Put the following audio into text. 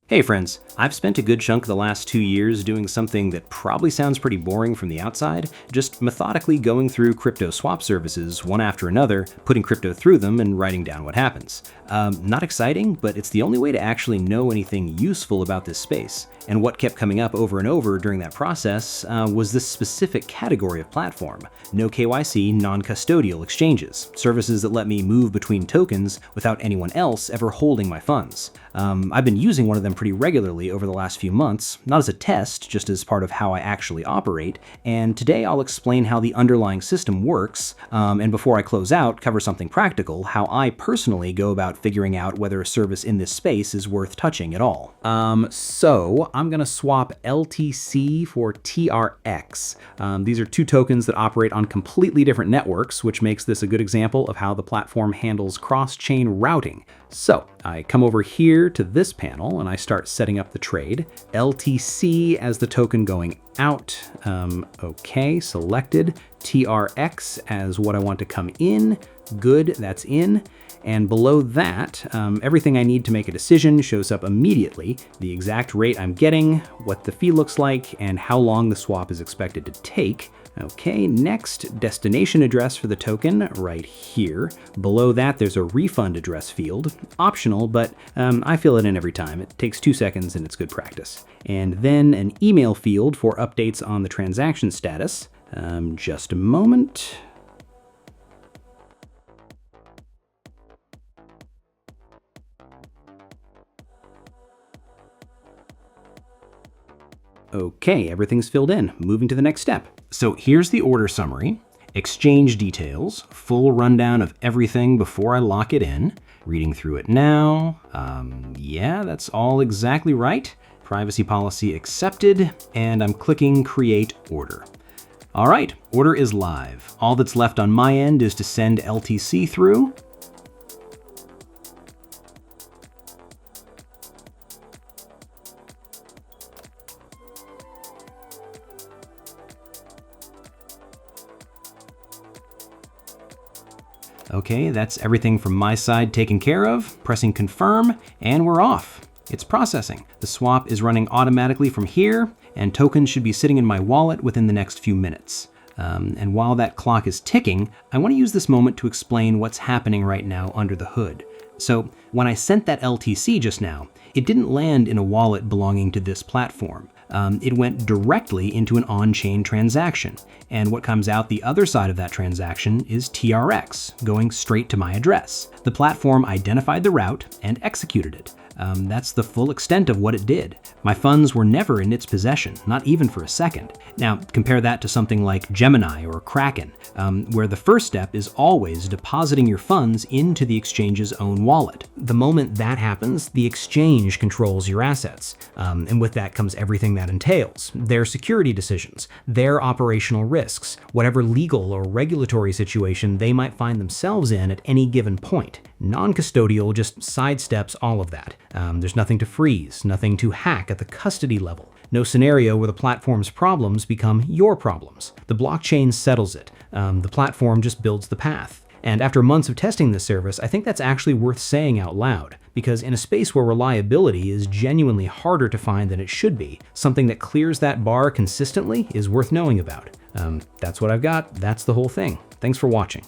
Hey friends, I've spent a good chunk of the last 2 years doing something that probably sounds pretty boring from the outside, just methodically going through crypto swap services one after another, putting crypto through them and writing down what happens. Not exciting, but it's the only way to actually know anything useful about this space. And what kept coming up over and over during that process was this specific category of platform: no KYC, non-custodial exchanges, services that let me move between tokens without anyone else ever holding my funds. I've been using one of them pretty regularly over the last few months, not as a test, just as part of how I actually operate, and today I'll explain how the underlying system works, and before I close out, cover something practical, how I personally go about figuring out whether a service in this space is worth touching at all. So I'm gonna swap LTC for TRX. These are two tokens that operate on completely different networks, which makes this a good example of how the platform handles cross-chain routing. So I come over here to this panel and I start setting up the trade. LTC as the token going out. Okay, selected. TRX as what I want to come in. Good, that's in. And below that, everything I need to make a decision shows up immediately. The exact rate I'm getting, what the fee looks like, and how long the swap is expected to take. Okay, next, destination address for the token right here. Below that, there's a refund address field. Optional, but I fill it in every time. It takes 2 seconds and it's good practice. And then an email field for updates on the transaction status. Just a moment. Okay, everything's filled in. Moving to the next step. So here's the order summary, exchange details, full rundown of everything before I lock it in. Reading through it now. Yeah, that's all exactly right. Privacy policy accepted, and I'm clicking create order. All right, order is live. All that's left on my end is to send LTC through. Okay, that's everything from my side taken care of. Pressing confirm, and we're off. It's processing. The swap is running automatically from here, and tokens should be sitting in my wallet within the next few minutes. And while that clock is ticking, I want to use this moment to explain what's happening right now under the hood. So when I sent that LTC just now, it didn't land in a wallet belonging to this platform. It went directly into an on-chain transaction. And what comes out the other side of that transaction is TRX, going straight to my address. The platform identified the route and executed it. That's the full extent of what it did. My funds were never in its possession, not even for a second. Now, compare that to something like Gemini or Kraken, where the first step is always depositing your funds into the exchange's own wallet. The moment that happens, the exchange controls your assets. And with that comes everything that entails: their security decisions, their operational risks, whatever legal or regulatory situation they might find themselves in at any given point. Non-custodial just sidesteps all of that. There's nothing to freeze, nothing to hack at the custody level. No scenario where the platform's problems become your problems. The blockchain settles it. The platform just builds the path. And after months of testing this service, I think that's actually worth saying out loud, because in a space where reliability is genuinely harder to find than it should be, something that clears that bar consistently is worth knowing about. That's what I've got. That's the whole thing. Thanks for watching.